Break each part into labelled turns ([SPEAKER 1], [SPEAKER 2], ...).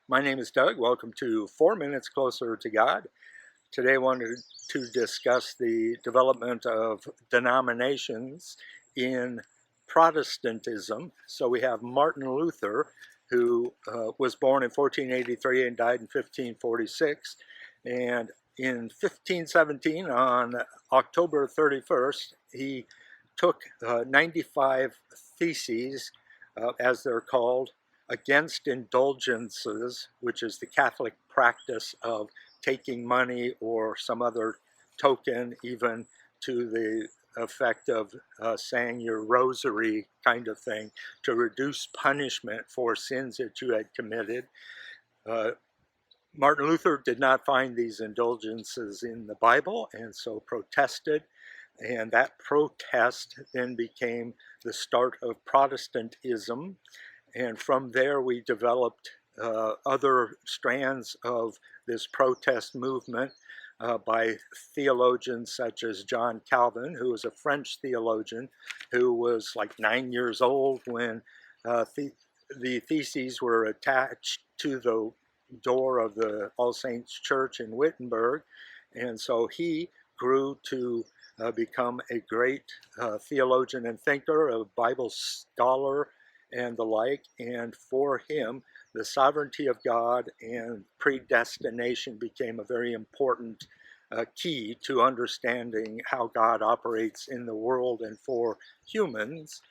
[SPEAKER 1] My name is Doug. Welcome to 4 Minutes Closer to God. Today I wanted to discuss the development of denominations in Protestantism. So we have Martin Luther, who was born in 1483 and died in 1546. And in 1517, on October 31st, he took 95 theses, as they're called, against indulgences, which is the Catholic practice of taking money or some other token, even to the effect of saying your rosary kind of thing, to reduce punishment for sins that you had committed. Martin Luther did not find these indulgences in the Bible, and so protested, and that protest then became the start of Protestantism. And from there, we developed other strands of this protest movement by theologians such as John Calvin, who was a French theologian who was like 9 years old when the theses were attached to the door of the All Saints Church in Wittenberg. And so he grew to become a great theologian and thinker, a Bible scholar, and the like. And for him, the sovereignty of God and predestination became a very important key to understanding how God operates in the world and for humans.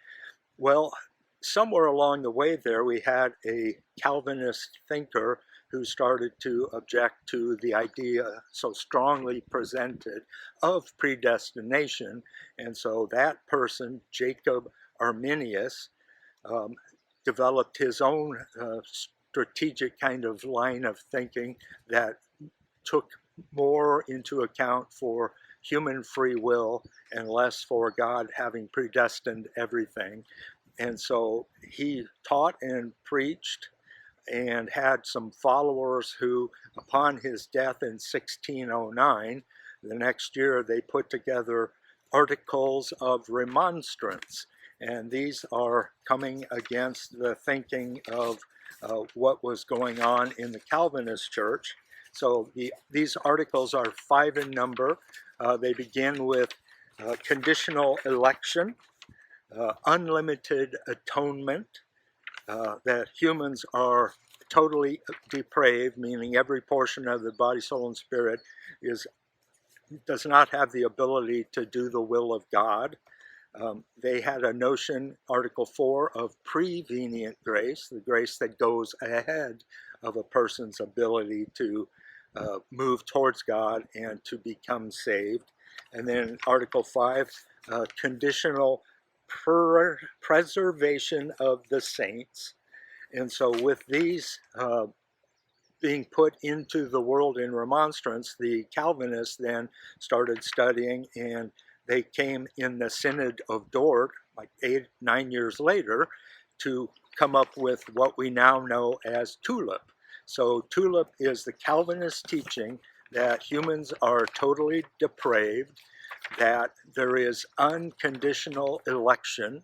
[SPEAKER 1] Well, somewhere along the way there, we had a Calvinist thinker who started to object to the idea so strongly presented of predestination. And so that person, Jacob Arminius, developed his own strategic kind of line of thinking that took more into account for human free will and less for God having predestined everything. And so he taught and preached and had some followers who, upon his death in 1609, the next year they put together articles of remonstrance. And these are coming against the thinking of what was going on in the Calvinist church. So these articles are 5 in number. They begin with conditional election, unlimited atonement, that humans are totally depraved, meaning every portion of the body, soul, and spirit does not have the ability to do the will of God. They had a notion, Article 4, of prevenient grace, the grace that goes ahead of a person's ability to move towards God and to become saved. And then Article 5, conditional preservation of the saints. And so with these being put into the world in remonstrance, the Calvinists then started studying, and they came in the Synod of Dort, like 9 years later, to come up with what we now know as TULIP. So TULIP is the Calvinist teaching that humans are totally depraved, that there is unconditional election,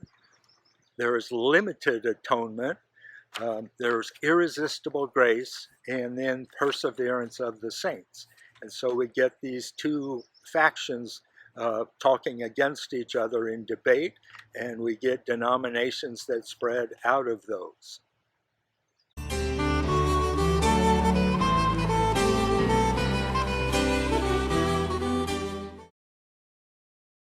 [SPEAKER 1] there is limited atonement, there's irresistible grace, and then perseverance of the saints. And so we get these two factions talking against each other in debate, and we get denominations that spread out of those.